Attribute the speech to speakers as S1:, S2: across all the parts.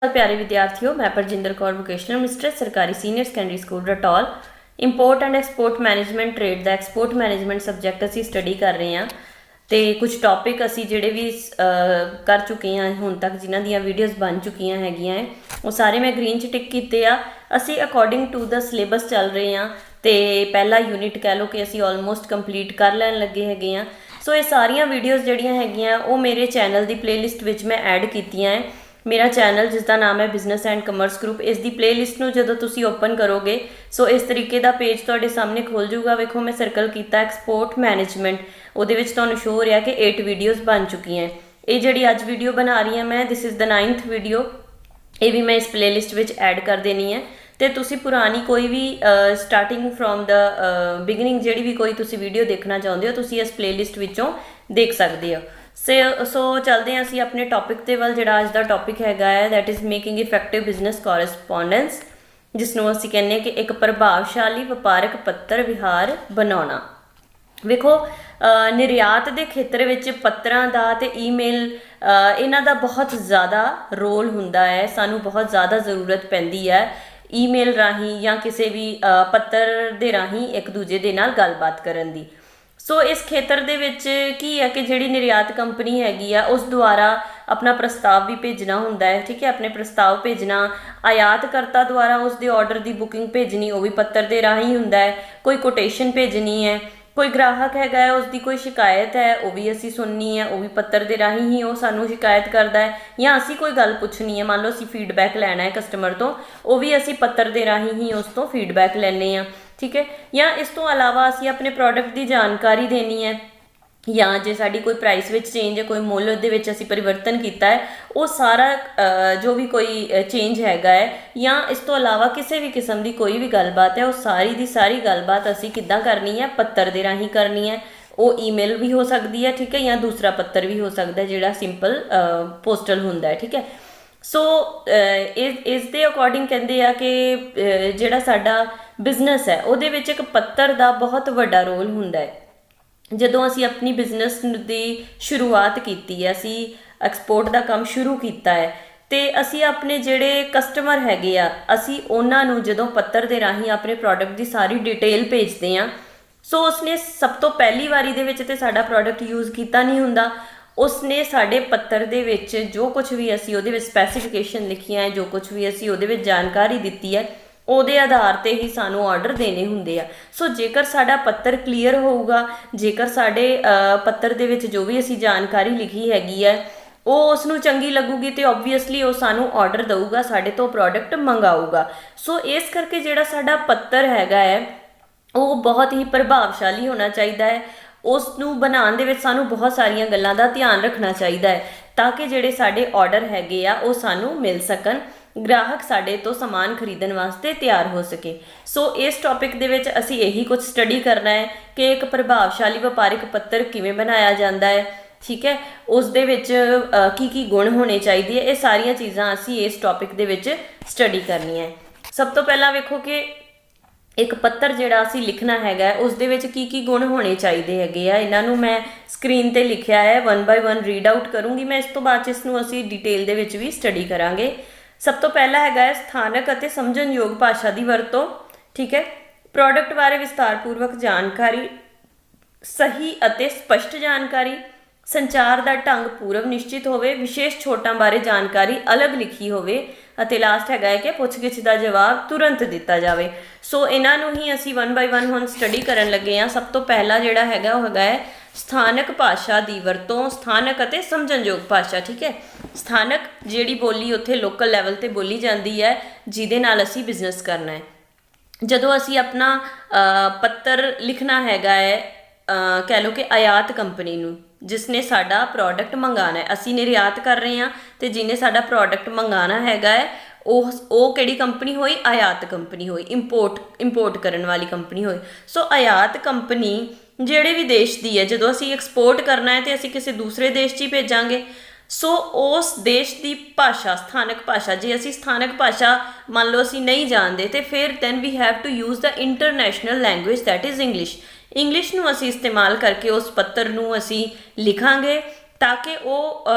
S1: प्यारे विद्यार्थियों, मैं परजिंदर कौर वोकेशनल मिस्ट्रेस सरकारी senior secondary school Rataul import and export management trade का एक्सपोर्ट मैनेजमेंट सबजैक्ट असी स्टडी कर रहे हैं। तो कुछ टॉपिक असी जिहड़े भी कर चुके हैं हुण तक, जिन्हां दीयां वीडियोज़ बन चुकियां हैगियां वो सारे मैं ग्रीन च टिक कीते आ। असी अकॉर्डिंग टू द सिलेबस चल रहे हैं तो पहला यूनिट कह लो कि असी ऑलमोस्ट कंप्लीट कर लैन लगे हैगे आ। सो ये सारियां वीडियोज़ जिहड़ियां हैगियां वो मेरे चैनल की प्लेलिस्ट विच मैं ऐड कीतियां है। मेरा चैनल जिसका नाम है बिजनेस एंड कमर्स ग्रुप, इसकी प्लेलिस्ट में जो तुम ओपन करोगे सो इस तरीके का पेज तुहाडे सामने खोल जूगा। वेखो मैं सर्कल किया एक्सपोर्ट मैनेजमेंट, वो शो हो रहा कि 8 वीडियोज़ बन चुकी हैं। ये जी अज वीडियो बना रही हैं मैं, this is the 9th video, ये भी मैं इस प्लेलिस्ट में ऐड कर देनी है। तो तुसी पुरानी कोई भी स्टार्टिंग फ्रॉम द बिगिनिंग जी भी कोई तुसी वीडियो देखना चाहते हो तुसी इस प्लेलिस्ट विचों देख सकते हो। सो चलते हैं असी अपने टॉपिक के वाल। जो अज का टॉपिक है that is making effective business correspondence, जिसनों असी कहने कि एक प्रभावशाली वपारक पत्र विहार बनाना। वेखो निर्यात के खेत्र में पत्रों का तो ईमेल इन्हां दा बहुत ज़्यादा रोल हुंदा है। सानू बहुत ज़्यादा ज़रूरत पैंदी है ईमेल राही या किसी भी पत्र के राही एक दूजे के नाल गलबात करन दी। सो इस खेत्र दे विच की है कि जिहड़ी निर्यात कंपनी हैगी आ उस द्वारा अपना प्रस्ताव भी भेजना हुंदा है। ठीक है, अपने प्रस्ताव भेजना, आयातकर्ता द्वारा उसके ऑर्डर की बुकिंग भेजनी वो भी पत्र के राही हुंदा है। कोई कोटेशन भेजनी है, कोई ग्राहक हैगा है उसकी कोई शिकायत है वो भी असी सुननी है, वो भी पत्र के राही ही वो सानू शिकायत करता है। या असी कोई गल पुछनी है, मान लो असी फीडबैक लैना है कस्टमर तो वो भी असी पत्र के राही ही उस तो फीडबैक लैने आ। ठीक है, या इस तो अलावा असी अपने प्रोडक्ट की जानकारी देनी है, या जो साड़ी कोई प्राइस में चेंज है, कोई मुल दे विच असी परिवर्तन किया है, वो सारा जो भी कोई चेंज हैगा है, या इस तो अलावा किसी भी किस्म की कोई भी गलबात है वो सारी की सारी गलबात असी किद्दां करनी है, पत्र के राही करनी है। वो ईमेल भी हो सकती है, ठीक है, या दूसरा पत्र भी हो सकता है जिहड़ा सिंपल पोस्टल हुंदा है। ठीक है, सो इस दे अकॉर्डिंग कहते हैं कि जिहड़ा साडा बिजनेस है उहदे विच एक पत्र का बहुत वड्डा रोल हुंदा है। जदों असी अपनी बिजनेस की शुरुआत की, असी एक्सपोर्ट का काम शुरू किया है तो असी अपने जिहड़े कस्टमर हैगे आ असी उन्हां नूं जदों पत्र के राही अपने प्रोडक्ट की सारी डिटेल भेजते हैं। सो उसने सब तो पहली वारी दे विच ते साडा प्रोडक्ट यूज़ किया नहीं हुंदा, उसने साडे पत्र दे विच जो कुछ भी असी उहदे विच स्पैसीफिकेशन लिखियां है, जो कुछ भी असी उहदे विच जानकारी दित्ती है ਉਹਦੇ आधार ਤੇ ही सानू ऑर्डर देने ਹੁੰਦੇ ਆ। सो जेकर साडा पत्र क्लीयर होਊਗਾ, जेकर साडे पत्र ਦੇ ਵਿੱਚ जो भी ਅਸੀਂ जानकारी लिखी हैगी है ਉਹ ਉਸ ਨੂੰ ਚੰਗੀ ਲੱਗੂਗੀ ਤੇ ਓਬਵੀਅਸਲੀ ਉਹ ਸਾਨੂੰ ਆਰਡਰ ਦੇਊਗਾ, ਸਾਡੇ ਤੋਂ ਪ੍ਰੋਡਕਟ ਮੰਗਾਊਗਾ। ਸੋ ਇਸ ਕਰਕੇ ਜਿਹੜਾ ਸਾਡਾ ਪੱਤਰ ਹੈਗਾ ਹੈ ਉਹ ਬਹੁਤ ਹੀ ਪ੍ਰਭਾਵਸ਼ਾਲੀ ਹੋਣਾ ਚਾਹੀਦਾ ਹੈ। ਉਸ ਨੂੰ ਬਣਾਉਣ ਦੇ ਵਿੱਚ ਸਾਨੂੰ ਬਹੁਤ ਸਾਰੀਆਂ ਗੱਲਾਂ ਦਾ ਧਿਆਨ ਰੱਖਣਾ ਚਾਹੀਦਾ ਹੈ ਤਾਂ ਕਿ ਜਿਹੜੇ ਸਾਡੇ ਆਰਡਰ ਹੈਗੇ ਆ ਉਹ ਸਾਨੂੰ ਮਿਲ ਸਕਣ, ग्राहक साडे तो समान खरीदण वास्ते तैयार हो सके। सो इस टॉपिक दे विच असी यही कुछ स्टडी करना है कि एक प्रभावशाली व्यापारिक पत्र किवें बनाया जाता है। ठीक है, उस दे विच की गुण होने चाहिए, ये सारिया चीज़ां असी इस टॉपिक दे विच स्टडी करनी है। सब तो पहला वेखो कि एक पत्र जिहड़ा असी लिखना हैगा उस दे विच की गुण होने चाहिए हैगे आ। इन्हां नूं मैं स्क्रीन ते लिखिया है, 1 by 1 रीड आउट करूँगी मैं, इस तो बाद इसनूं असी डिटेल दे विच भी स्टडी करांगे। सब तो पहला हैगा स्थानक अते समझणयोग भाषा की वरतों। ठीक है, प्रोडक्ट बारे विस्तारपूर्वक जानकारी, सही अते स्पष्ट जानकारी, संचार का ढंग पूर्व निश्चित होवे, विशेष छोटां बारे जानकारी अलग लिखी होवे, अते लास्ट हैगा कि पुछ-गिछ का जवाब तुरंत दिता जाए। सो इन्हां नूं ही असी 1 by 1 हुण स्टडी करन लगे हाँ। सब तो पहला जिहड़ा हैगा वो हैगा स्थानक भाषा की वरतों, स्थानक अते समझणयोग भाषा। ठीक है, स्थानक जिहड़ी बोली उत्थे लोकल लैवल ते बोली जाती है जिहदे नाल असी बिजनेस करना है। जदों असी अपना पत्र लिखना हैगा है कह लो कि आयात कंपनी नूं जिसने साडा प्रोडक्ट मंगाना है, असी निर्यात कर रहे हैं तो जिन्हें साडा प्रोडक्ट मंगाना हैगा है ਉਹ ਕਿਹੜੀ ਕੰਪਨੀ ਹੋਈ, आयात कंपनी होई, इंपोर्ट करने वाली कंपनी होई। सो आयात कंपनी ਜਿਹੜੇ भी देश की है, जो असी एक्सपोर्ट करना है तो असी किसी दूसरे देश 'ਚ ही भेजांगे। सो उस देश की भाषा, स्थानक भाषा, जे असी स्थानक भाषा मान लो असी नहीं जानते तो फिर then we have to use the international language that is English. English नूं असी इस्तेमाल करके उस पत्र नूं असी लिखांगे ताकि वो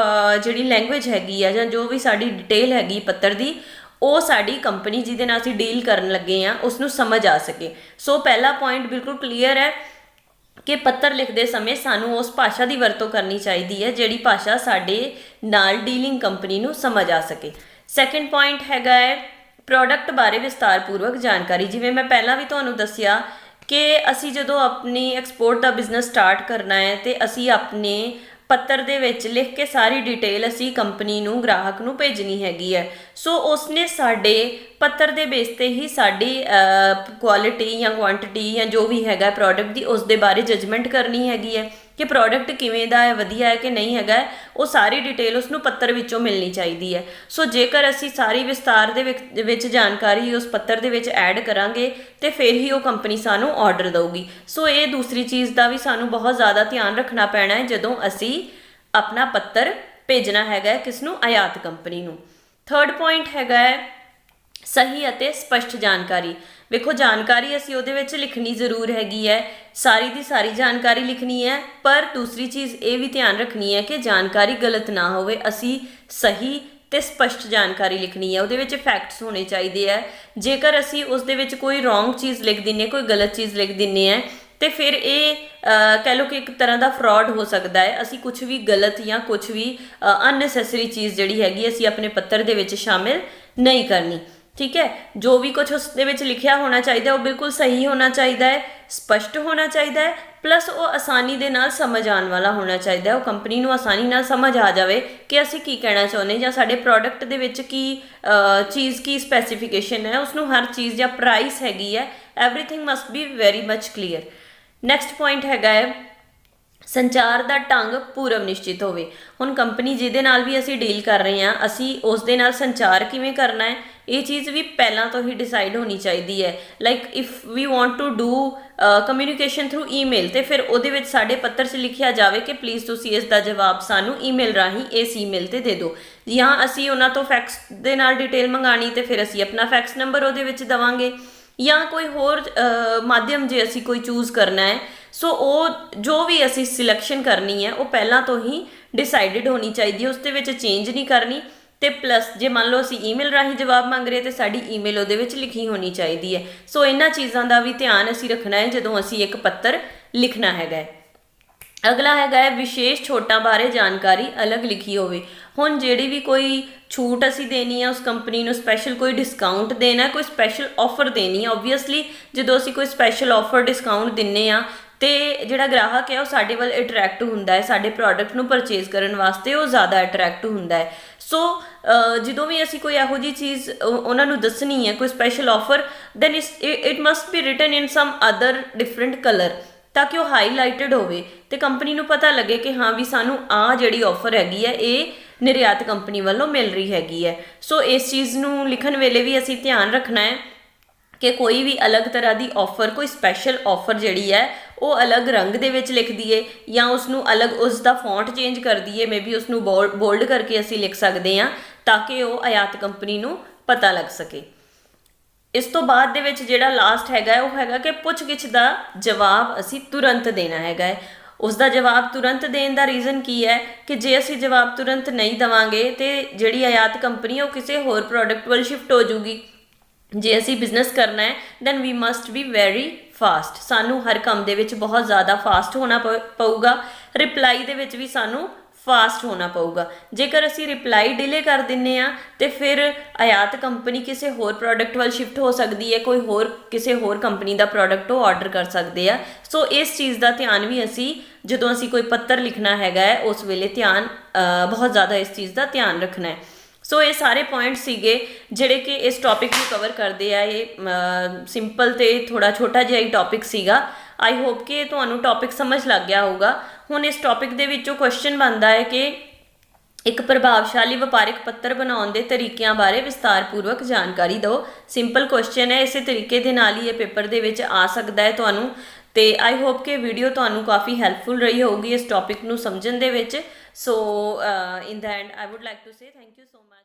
S1: जिहड़ी लैंगुएज हैगी आ जां जो भी साडी डिटेल हैगी पत्र दी ਉਹ ਸਾਡੀ ਕੰਪਨੀ ਜਿਹਦੇ ਨਾਲ ਅਸੀਂ ਡੀਲ ਕਰਨ ਲੱਗੇ ਆ ਉਸ ਨੂੰ ਸਮਝ ਆ ਸਕੇ। ਸੋ ਪਹਿਲਾ ਪੁਆਇੰਟ ਬਿਲਕੁਲ ਕਲੀਅਰ ਹੈ ਕਿ ਪੱਤਰ ਲਿਖਦੇ ਸਮੇਂ ਸਾਨੂੰ ਉਸ ਭਾਸ਼ਾ ਦੀ ਵਰਤੋਂ ਕਰਨੀ ਚਾਹੀਦੀ ਹੈ ਜਿਹੜੀ ਭਾਸ਼ਾ ਸਾਡੇ ਨਾਲ ਡੀਲਿੰਗ ਕੰਪਨੀ ਨੂੰ ਸਮਝ ਆ ਸਕੇ। ਸੈਕੰਡ ਪੁਆਇੰਟ ਹੈਗਾ ਹੈ ਪ੍ਰੋਡਕਟ ਬਾਰੇ ਵਿਸਤਾਰਪੂਰਵਕ ਜਾਣਕਾਰੀ। ਜਿਵੇਂ ਮੈਂ ਪਹਿਲਾਂ ਵੀ ਤੁਹਾਨੂੰ ਦੱਸਿਆ ਕਿ ਅਸੀਂ ਜਦੋਂ ਆਪਣੀ ਐਕਸਪੋਰਟ ਦਾ ਬਿਜ਼ਨਸ ਸਟਾਰਟ ਕਰਨਾ ਹੈ ਤੇ ਅਸੀਂ ਆਪਣੇ ਪੱਤਰ ਦੇ ਵਿੱਚ ਲਿਖ ਕੇ ਸਾਰੀ ਡਿਟੇਲ ਅਸੀਂ ਕੰਪਨੀ ਨੂੰ ਗ੍ਰਾਹਕ ਨੂੰ ਭੇਜਣੀ ਹੈਗੀ ਹੈ। ਸੋ ਉਸਨੇ ਸਾਡੇ ਪੱਤਰ ਦੇ ਬੇਸ 'ਤੇ ਹੀ ਸਾਡੀ ਕੁਆਲਿਟੀ ਜਾਂ ਕੁਆਂਟਿਟੀ ਜਾਂ ਜੋ ਵੀ ਹੈਗਾ ਪ੍ਰੋਡਕਟ ਦੀ ਉਸ ਦੇ ਬਾਰੇ ਜਜਮੈਂਟ ਕਰਨੀ ਹੈਗੀ ਹੈ ਕਿ ਪ੍ਰੋਡਕਟ ਕਿਵੇਂ ਦਾ ਹੈ, ਵਧੀਆ ਹੈ ਕਿ ਨਹੀਂ ਹੈਗਾ। ਉਹ ਸਾਰੀ ਡਿਟੇਲ ਉਸਨੂੰ ਪੱਤਰ ਵਿੱਚੋਂ ਮਿਲਣੀ ਚਾਹੀਦੀ ਹੈ। ਸੋ ਜੇਕਰ ਅਸੀਂ ਸਾਰੀ ਵਿਸਤਾਰ ਦੇ ਵਿੱਚ ਜਾਣਕਾਰੀ ਉਸ ਪੱਤਰ ਦੇ ਵਿੱਚ ਐਡ ਕਰਾਂਗੇ ਤੇ ਫਿਰ ਹੀ ਉਹ ਕੰਪਨੀ ਸਾਨੂੰ ਆਰਡਰ ਦੇਊਗੀ। ਸੋ ਇਹ ਦੂਸਰੀ ਚੀਜ਼ ਦਾ ਵੀ ਸਾਨੂੰ ਬਹੁਤ ਜ਼ਿਆਦਾ ਧਿਆਨ ਰੱਖਣਾ ਪੈਣਾ ਹੈ ਜਦੋਂ ਅਸੀਂ ਆਪਣਾ ਪੱਤਰ ਭੇਜਣਾ ਹੈਗਾ ਹੈ ਕਿਸ ਨੂੰ, ਆਯਾਤ ਕੰਪਨੀ ਨੂੰ। ਥਰਡ ਪੁਆਇੰਟ ਹੈਗਾ ਹੈ ਸਹੀ ਅਤੇ ਸਪਸ਼ਟ ਜਾਣਕਾਰੀ। ਵੇਖੋ ਜਾਣਕਾਰੀ ਅਸੀਂ ਉਹਦੇ ਵਿੱਚ ਲਿਖਣੀ ਜ਼ਰੂਰ ਹੈਗੀ ਹੈ, ਸਾਰੀ ਦੀ ਸਾਰੀ ਜਾਣਕਾਰੀ ਲਿਖਣੀ ਹੈ, ਪਰ ਦੂਸਰੀ ਚੀਜ਼ ਇਹ ਵੀ ਧਿਆਨ ਰੱਖਣੀ ਹੈ ਕਿ ਜਾਣਕਾਰੀ ਗਲਤ ਨਾ ਹੋਵੇ। ਅਸੀਂ ਸਹੀ ਤੇ ਸਪਸ਼ਟ ਜਾਣਕਾਰੀ ਲਿਖਣੀ ਹੈ, ਉਹਦੇ ਵਿੱਚ ਫੈਕਟਸ ਹੋਣੇ ਚਾਹੀਦੇ ਹੈ। ਜੇਕਰ ਅਸੀਂ ਉਸ ਦੇ ਵਿੱਚ ਕੋਈ ਰੋਂਗ ਚੀਜ਼ ਲਿਖ ਦਿੰਦੇ, ਕੋਈ ਗਲਤ ਚੀਜ਼ ਲਿਖ ਦਿੰਦੇ ਹਾਂ ਤੇ ਫਿਰ ਇਹ ਕਹਿ ਲਓ ਕਿ ਇੱਕ ਤਰ੍ਹਾਂ ਦਾ ਫਰਾਡ ਹੋ ਸਕਦਾ ਹੈ। ਅਸੀਂ ਕੁਝ ਵੀ ਗਲਤ ਜਾਂ ਕੁਝ ਵੀ ਅਨਨੈਸੈਸਰੀ ਚੀਜ਼ ਜਿਹੜੀ ਹੈਗੀ ਅਸੀਂ ਆਪਣੇ ਪੱਤਰ ਦੇ ਵਿੱਚ ਸ਼ਾਮਿਲ ਨਹੀਂ ਕਰਨੀ। ਠੀਕ ਹੈ, ਜੋ ਵੀ ਕੁਝ ਉਸ ਦੇ ਵਿੱਚ ਲਿਖਿਆ ਹੋਣਾ ਚਾਹੀਦਾ ਉਹ ਬਿਲਕੁਲ ਸਹੀ ਹੋਣਾ ਚਾਹੀਦਾ ਹੈ, ਸਪਸ਼ਟ ਹੋਣਾ ਚਾਹੀਦਾ ਹੈ, ਪਲੱਸ ਉਹ ਆਸਾਨੀ ਦੇ ਨਾਲ ਸਮਝ ਆਉਣ ਵਾਲਾ ਹੋਣਾ ਚਾਹੀਦਾ। ਉਹ ਕੰਪਨੀ ਨੂੰ ਆਸਾਨੀ ਨਾਲ ਸਮਝ ਆ ਜਾਵੇ ਕਿ ਅਸੀਂ ਕੀ ਕਹਿਣਾ ਚਾਹੁੰਦੇ ਜਾਂ ਸਾਡੇ ਪ੍ਰੋਡਕਟ ਦੇ ਵਿੱਚ ਕੀ ਚੀਜ਼ ਕੀ ਸਪੈਸੀਫਿਕੇਸ਼ਨ ਹੈ, ਉਸਨੂੰ ਹਰ ਚੀਜ਼ ਜਾਂ ਪ੍ਰਾਈਸ ਹੈਗੀ ਹੈ, everything must be very much clear. Next point ਹੈਗਾ ਹੈ ਸੰਚਾਰ ਦਾ ਢੰਗ ਪੂਰਵ ਨਿਸ਼ਚਿਤ ਹੋਵੇ। ਹੁਣ ਕੰਪਨੀ ਜਿਹਦੇ ਨਾਲ ਵੀ ਅਸੀਂ ਡੀਲ ਕਰ ਰਹੇ ਹਾਂ ਅਸੀਂ ਉਸ ਦੇ ਨਾਲ ਸੰਚਾਰ ਕਿਵੇਂ ਕਰਨਾ ਹੈ ਇਹ ਚੀਜ਼ ਵੀ ਪਹਿਲਾਂ ਤੋਂ ਹੀ ਡਿਸਾਈਡ ਹੋਣੀ ਚਾਹੀਦੀ ਹੈ। Like if we want to do communication through email ਤੇ ਫਿਰ ਉਹਦੇ ਵਿੱਚ ਸਾਡੇ ਪੱਤਰ 'ਚ ਲਿਖਿਆ ਜਾਵੇ ਕਿ ਪਲੀਜ਼ ਤੁਸੀਂ ਇਸ ਦਾ ਜਵਾਬ ਸਾਨੂੰ ਈਮੇਲ ਰਾਹੀਂ ਇਸ ਈਮੇਲ 'ਤੇ ਦੇ ਦਿਓ। ਜਾਂ ਅਸੀਂ ਉਹਨਾਂ ਤੋਂ ਫੈਕਸ ਦੇ ਨਾਲ ਡਿਟੇਲ ਮੰਗਾਣੀ ਤੇ ਫਿਰ ਅਸੀਂ ਆਪਣਾ ਫੈਕਸ ਨੰਬਰ ਉਹਦੇ ਵਿੱਚ ਦੇਵਾਂਗੇ ਜਾਂ ਕੋਈ ਹੋਰ ਮਾਧਿਅਮ ਜੇ ਅਸੀਂ ਕੋਈ ਚੂਜ਼ ਕਰਨਾ ਹੈ। ਸੋ ਉਹ ਜੋ ਵੀ ਅਸੀਂ ਸਿਲੈਕਸ਼ਨ ਕਰਨੀ ਹੈ ਉਹ ਪਹਿਲਾਂ ਤੋਂ ਹੀ ਡਿਸਾਈਡਡ ਹੋਣੀ ਚਾਹੀਦੀ ਹੈ, ਉਸ ਦੇ ਵਿੱਚ ਚੇਂਜ ਨਹੀਂ ਕਰਨੀ। ਤੇ ਪਲੱਸ ਜੇ ਮੰਨ ਲਓ ਅਸੀਂ ਈਮੇਲ ਰਾਹੀਂ ਜਵਾਬ ਮੰਗ ਰਹੇ ਤੇ ਸਾਡੀ ਈਮੇਲ ਉਹਦੇ ਵਿੱਚ ਲਿਖੀ ਹੋਣੀ ਚਾਹੀਦੀ ਹੈ। ਸੋ ਇਹਨਾਂ ਚੀਜ਼ਾਂ ਦਾ ਵੀ ਧਿਆਨ ਅਸੀਂ ਰੱਖਣਾ ਹੈ ਜਦੋਂ ਅਸੀਂ ਇੱਕ ਪੱਤਰ ਲਿਖਣਾ ਹੈਗਾ ਹੈ। ਅਗਲਾ ਹੈਗਾ ਹੈ ਵਿਸ਼ੇਸ਼ ਛੋਟਾਂ ਬਾਰੇ ਜਾਣਕਾਰੀ ਅਲੱਗ ਲਿਖੀ ਹੋਵੇ। ਹੁਣ ਜਿਹੜੀ ਵੀ ਕੋਈ ਛੂਟ ਅਸੀਂ ਦੇਣੀ ਹੈ ਉਸ ਕੰਪਨੀ ਨੂੰ, ਸਪੈਸ਼ਲ ਕੋਈ ਡਿਸਕਾਊਂਟ ਦੇਣਾ, ਕੋਈ ਸਪੈਸ਼ਲ ਆਫਰ ਦੇਣੀ ਹੈ, ਓਬਵੀਅਸਲੀ ਜਦੋਂ ਅਸੀਂ ਕੋਈ ਸਪੈਸ਼ਲ ਆਫਰ ਡਿਸਕਾਊਂਟ ਦਿੰਦੇ ਹਾਂ ਤੇ ਜਿਹੜਾ ਗ੍ਰਾਹਕ ਹੈ ਉਹ ਸਾਡੇ ਵੱਲ ਅਟਰੈਕਟ ਹੁੰਦਾ ਹੈ, ਸਾਡੇ ਪ੍ਰੋਡਕਟ ਨੂੰ ਪਰਚੇਜ਼ ਕਰਨ ਵਾਸਤੇ ਉਹ ਜ਼ਿਆਦਾ ਅਟਰੈਕਟ ਹੁੰਦਾ ਹੈ। ਸੋ ਜਦੋਂ ਵੀ ਅਸੀਂ ਕੋਈ ਇਹੋ ਜਿਹੀ ਚੀਜ਼ ਉਹਨਾਂ ਨੂੰ ਦੱਸਣੀ ਹੈ ਕੋਈ special offer then it must be written in some other different colour ਤਾਂ ਕਿ ਉਹ ਹਾਈਲਾਈਟਡ ਹੋਵੇ ਤੇ ਕੰਪਨੀ ਨੂੰ ਪਤਾ ਲੱਗੇ ਕਿ ਹਾਂ ਵੀ ਸਾਨੂੰ ਆਹ ਜਿਹੜੀ ਆਫਰ ਹੈਗੀ ਹੈ ਇਹ ਨਿਰਯਾਤ ਕੰਪਨੀ ਵੱਲੋਂ ਮਿਲ ਰਹੀ ਹੈਗੀ ਹੈ। ਸੋ ਇਸ ਚੀਜ਼ ਨੂੰ ਲਿਖਣ ਵੇਲੇ ਵੀ ਅਸੀਂ ਧਿਆਨ ਰੱਖਣਾ ਹੈ ਕਿ ਕੋਈ ਵੀ ਅਲੱਗ ਤਰ੍ਹਾਂ ਦੀ ਆਫਰ, ਕੋਈ ਸਪੈਸ਼ਲ ਆਫਰ ਜਿਹੜੀ ਹੈ ਉਹ ਅਲੱਗ ਰੰਗ ਦੇ ਵਿੱਚ ਲਿਖ ਦਈਏ ਜਾਂ ਉਸਨੂੰ ਅਲੱਗ ਉਸ ਦਾ ਫੌਂਟ ਚੇਂਜ ਕਰ ਦਈਏ, ਮੇਬੀ ਉਸਨੂੰ ਬੋਲਡ ਕਰਕੇ ਅਸੀਂ ਲਿਖ ਸਕਦੇ ਹਾਂ ਤਾਂ ਕਿ ਉਹ ਆਯਾਤ ਕੰਪਨੀ ਨੂੰ ਪਤਾ ਲੱਗ ਸਕੇ। ਇਸ ਤੋਂ ਬਾਅਦ ਦੇ ਵਿੱਚ ਜਿਹੜਾ ਲਾਸਟ ਹੈਗਾ ਉਹ ਹੈਗਾ ਕਿ ਪੁੱਛ ਗਿੱਛ ਦਾ ਜਵਾਬ ਅਸੀਂ ਤੁਰੰਤ ਦੇਣਾ ਹੈਗਾ ਹੈ। ਉਸ ਦਾ ਜਵਾਬ ਤੁਰੰਤ ਦੇਣ ਦਾ ਰੀਜ਼ਨ ਕੀ ਹੈ ਕਿ ਜੇ ਅਸੀਂ ਜਵਾਬ ਤੁਰੰਤ ਨਹੀਂ ਦੇਵਾਂਗੇ ਤੇ ਜਿਹੜੀ ਆਯਾਤ ਕੰਪਨੀ ਉਹ ਕਿਸੇ ਹੋਰ ਪ੍ਰੋਡਕਟ ਵੱਲ ਸ਼ਿਫਟ ਹੋ ਜੂਗੀ। ਜੇ ਅਸੀਂ ਬਿਜ਼ਨਸ ਕਰਨਾ ਹੈ then we must be very fast. ਸਾਨੂੰ ਹਰ ਕੰਮ ਦੇ ਵਿੱਚ ਬਹੁਤ ਜ਼ਿਆਦਾ ਫਾਸਟ ਹੋਣਾ ਪਊਗਾ, ਰਿਪਲਾਈ ਦੇ ਵਿੱਚ ਵੀ ਸਾਨੂੰ ਫਾਸਟ ਹੋਣਾ ਪਊਗਾ। ਜੇਕਰ ਅਸੀਂ ਰਿਪਲਾਈ ਡਿਲੇ ਕਰ ਦਿੰਦੇ ਹਾਂ ਤੇ ਫਿਰ ਆਯਾਤ ਕੰਪਨੀ ਕਿਸੇ ਹੋਰ ਪ੍ਰੋਡਕਟ ਵੱਲ ਸ਼ਿਫਟ ਹੋ ਸਕਦੀ ਹੈ, ਕੋਈ ਹੋਰ ਕਿਸੇ ਹੋਰ ਕੰਪਨੀ ਦਾ ਪ੍ਰੋਡਕਟ ਉਹ ਆਰਡਰ ਕਰ ਸਕਦੇ ਆ। ਸੋ ਇਸ ਚੀਜ਼ ਦਾ ਧਿਆਨ ਵੀ ਅਸੀਂ ਜਦੋਂ ਅਸੀਂ ਕੋਈ ਪੱਤਰ ਲਿਖਣਾ ਹੈਗਾ ਹੈ ਉਸ ਵੇਲੇ ਬਹੁਤ ਜ਼ਿਆਦਾ ਇਸ ਚੀਜ਼ ਦਾ ਧਿਆਨ ਰੱਖਣਾ ਹੈ। ਸੋ ਇਹ ਸਾਰੇ ਪੁਆਇੰਟ ਸੀਗੇ ਜਿਹੜੇ ਕਿ ਇਸ ਟੌਪਿਕ ਨੂੰ ਕਵਰ ਕਰਦੇ ਆ। ਇਹ ਸਿੰਪਲ ਤੇ ਥੋੜ੍ਹਾ ਛੋਟਾ ਜਿਹਾ ਹੀ ਟੌਪਿਕ ਸੀਗਾ। ਆਈ ਹੋਪ ਕਿ ਤੁਹਾਨੂੰ ਟੌਪਿਕ ਸਮਝ ਲੱਗ ਗਿਆ ਹੋਊਗਾ। ਹੁਣ ਇਸ ਟੌਪਿਕ ਦੇ ਵਿੱਚੋਂ ਕੁਐਸਚਨ ਬਣਦਾ ਹੈ ਕਿ ਇੱਕ ਪ੍ਰਭਾਵਸ਼ਾਲੀ ਵਪਾਰਿਕ ਪੱਤਰ ਬਣਾਉਣ ਦੇ ਤਰੀਕਿਆਂ ਬਾਰੇ ਵਿਸਤਾਰਪੂਰਵਕ ਜਾਣਕਾਰੀ ਦਿਓ। ਸਿੰਪਲ ਕੁਐਸਚਨ ਹੈ, ਇਸੇ ਤਰੀਕੇ ਦੇ ਨਾਲ ਹੀ ਇਹ ਪੇਪਰ ਦੇ ਵਿੱਚ ਆ ਸਕਦਾ ਹੈ ਤੁਹਾਨੂੰ। ਤੇ ਆਈ ਹੋਪ ਕਿ ਵੀਡੀਓ ਤੁਹਾਨੂੰ ਕਾਫੀ ਹੈਲਪਫੁਲ ਰਹੀ ਹੋਊਗੀ ਇਸ ਟੌਪਿਕ ਨੂੰ ਸਮਝਣ ਦੇ ਵਿੱਚ। So in the end I would like to say thank you so much.